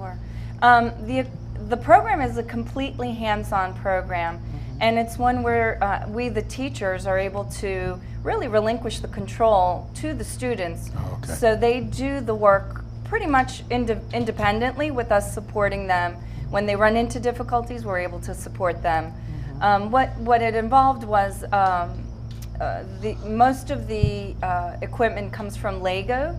Sure. The program is a completely hands-on program, and it's one where we, the teachers, are able to really relinquish the control to the students. Oh, okay. So they do the work pretty much independently, with us supporting them. When they run into difficulties, we're able to support them. What it involved was most of the equipment comes from Lego.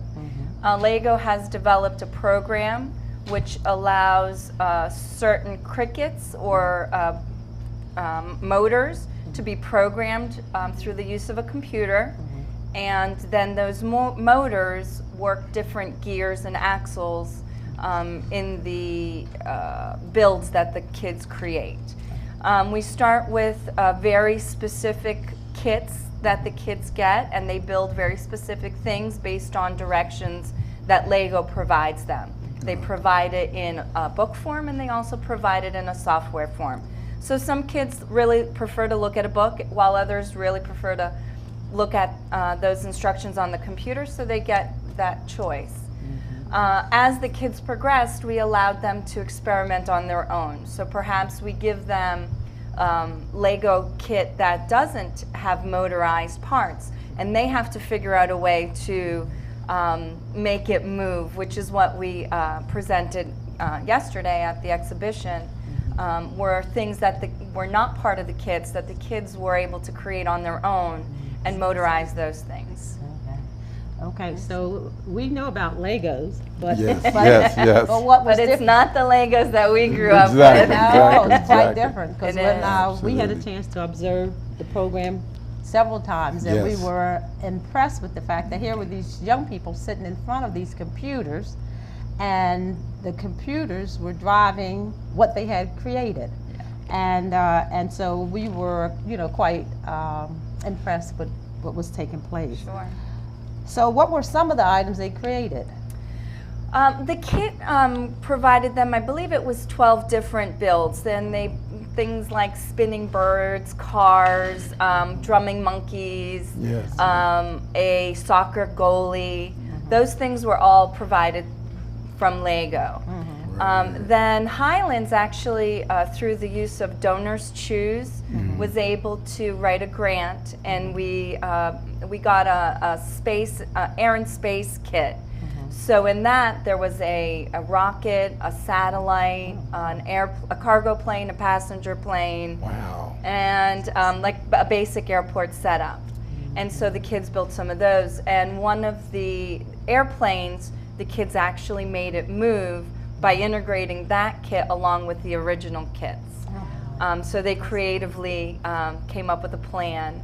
Lego has developed a program which allows certain crickets or motors to be programmed through the use of a computer, and then those motors work different gears and axles in the builds that the kids create. We start with very specific kits that the kids get, and they build very specific things based on directions that Lego provides them. They provide it in a book form, and they also provide it in a software form. So some kids really prefer to look at a book, while others really prefer to look at those instructions on the computer, so they get that choice. As the kids progressed, we allowed them to experiment on their own. So perhaps we give them Lego kit that doesn't have motorized parts, and they have to figure out a way to make it move, which is what we presented yesterday at the exhibition, were things that were not part of the kits, that the kids were able to create on their own and motorize those things. Okay, so we know about Legos, but Yes, but, yes. but what was But it's different? not the Legos that we grew up Exactly, with. No, exactly, it's quite exactly. different, because It when is. we had a Absolutely. chance to observe the program several times, and we Yes. were impressed with the fact that here were these young people sitting in front of these computers, and the computers were driving what they had created. And so we were, quite impressed with what was taking place. Sure. So what were some of the items they created? The kit provided them, I believe it was 12 different builds. Then things like spinning birds, cars, drumming monkeys, Yes. a soccer goalie. Those things were all provided from Lego. Then Highlands actually, through the use of Donors Choose, was able to write a grant, and we got a air and space kit. So in that there was a rocket, a satellite, a cargo plane, a passenger plane, Wow. and like a basic airport setup. And so the kids built some of those. And one of the airplanes, the kids actually made it move by integrating that kit along with the original kits. So they creatively came up with a plan.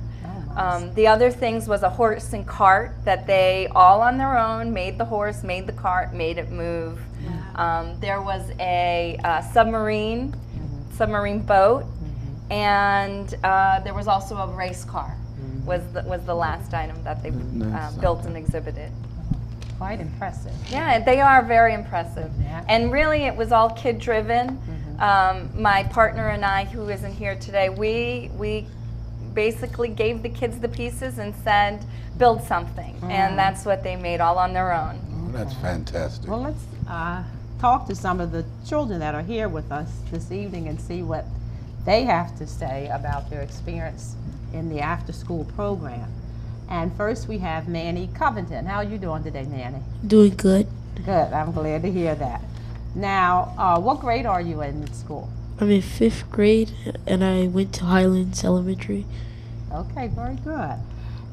The other things was a horse and cart that they all on their own made the horse, made the cart, made it move. There was a submarine boat, and there was also a race car. Was the last item that they Nice. built and exhibited. Quite impressive. Yeah, they are very impressive. Yeah. And really, it was all kid-driven. My partner and I, who isn't here today, we basically gave the kids the pieces and said, build something. And that's what they made all on their own. Oh, that's fantastic. Well, let's talk to some of the children that are here with us this evening and see what they have to say about their experience in the after-school program. And first we have Manny Covington. How are you doing today, Manny? Doing good. Good, I'm glad to hear that. Now, what grade are you in school? I'm in 5th grade, and I went to Highlands Elementary. Okay, very good.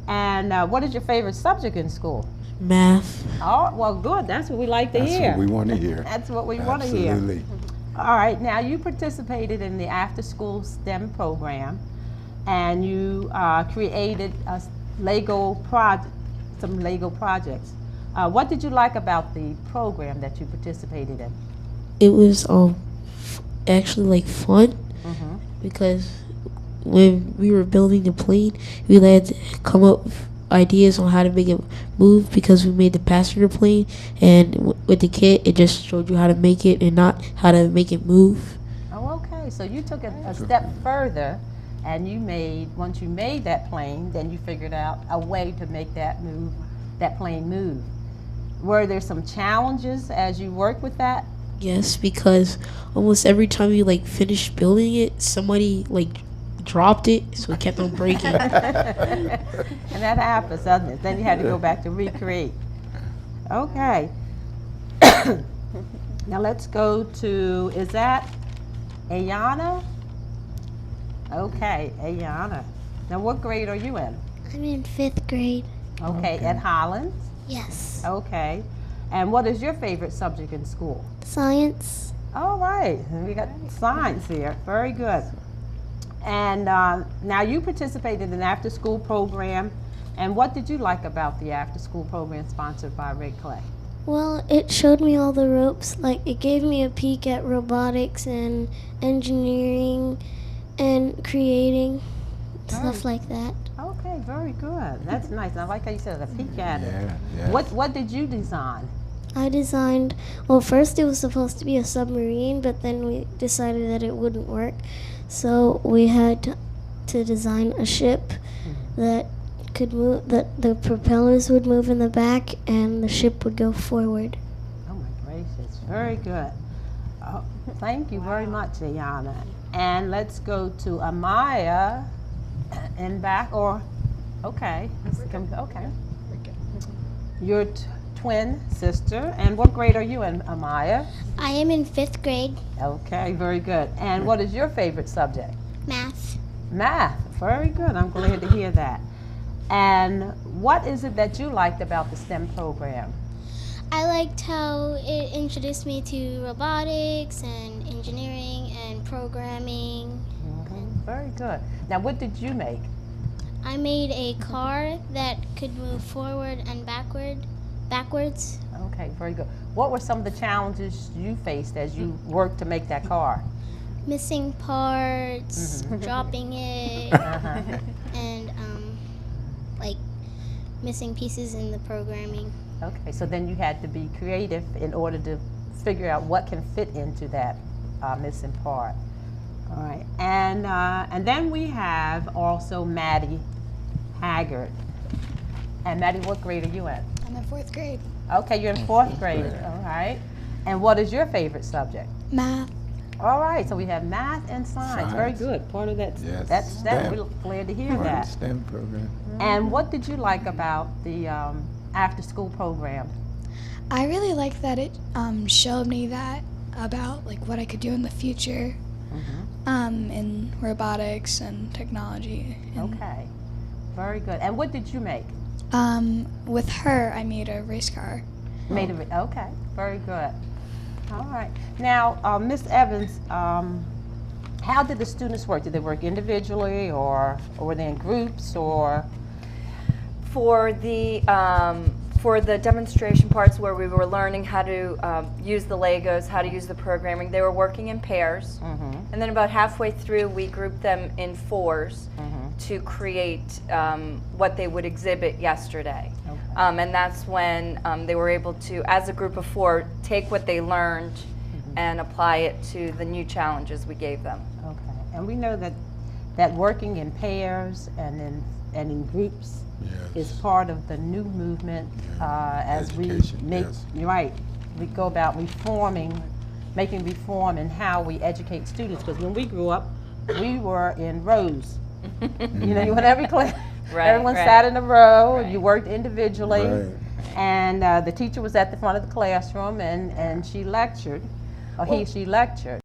And what is your favorite subject in school? Math. Oh, well, good. That's what we like to That's hear. what we want to hear. That's what we want to hear. Absolutely. All right, now you participated in the after-school STEM program, and you created a some Lego projects. What did you like about the program that you participated in? It was actually like fun because when we were building the plane, we had to come up with ideas on how to make it move because we made the passenger plane, and with the kit, it just showed you how to make it and not how to make it move. Oh, okay. So you took it a step further, and once you made that plane, then you figured out a way to make that plane move. Were there some challenges as you worked with that Yes, because almost every time you like finished building it, somebody like dropped it, so it kept on breaking. And that happens, doesn't it? Then you had to go back to recreate. Okay. Now let's go to, is that Ayana? Okay, Ayana. Now what grade are you in? I'm in 5th grade. Okay, at Harland? Yes. Okay. And what is your favorite subject in school? Science. All right, we got science here. Very good. And now you participated in an after-school program. And what did you like about the after-school program sponsored by Red Clay? Well, it showed me all the ropes. Like, it gave me a peek at robotics and engineering and creating, stuff like that. Okay, very good. That's nice. I like how you said a peek at it. Yeah, yes. What did you design? I designed, well, first it was supposed to be a submarine, but then we decided that it wouldn't work. So we had to design a ship that could move, that the propellers would move in the back and the ship would go forward. Oh my gracious, very good. Oh, thank you very much, Ayana. And let's go to Amaya in back, or, okay, okay. Your twin sister, and what grade are you in, Amaya? I am in 5th grade. Okay, very good. And what is your favorite subject? Math. Math, very good. I'm glad to hear that. And what is it that you liked about the STEM program? I liked how it introduced me to robotics and engineering and programming. Very good. Now, what did you make? I made a car that could move forward and backwards. Okay, very good. What were some of the challenges you faced as you worked to make that car? Missing parts, dropping it, and like missing pieces in the programming. Okay, so then you had to be creative in order to figure out what can fit into that missing part. All right, and then we have also Maddie Haggard. And Maddie, what grade are you in? I'm in 4th grade. Okay, you're in 4th grade. All right. And what is your favorite subject? Math. All right, so we have math and science. Very Science. good. Part of that. Yes, That's that. STEM. We're glad to hear Part of the that. STEM program. And what did you like about the after-school program? I really like that it showed me that about like what I could do in the future in robotics and technology. And, Okay, very good. And what did you make? with her, I made a race car. Made of it. Okay, very good. All right. Now, Miss Evans, how did the students work? Did they work individually, or were they in groups, or? For the demonstration parts where we were learning how to use the Legos, how to use the programming, they were working in pairs. And then about halfway through, we grouped them in 4s to create what they would exhibit yesterday. And that's when they were able to, as a group of 4, take what they learned and apply it to the new challenges we gave them. Okay. And we know that working in pairs and in groups is part of the new movement as Education, we make, yes. right, we go about making reform in how we educate students. Because when we grew up, we were in rows. You know, you went every class, everyone sat in a row, and you worked individually. Right. And the teacher was at the front of the classroom, and she lectured, or she lectured.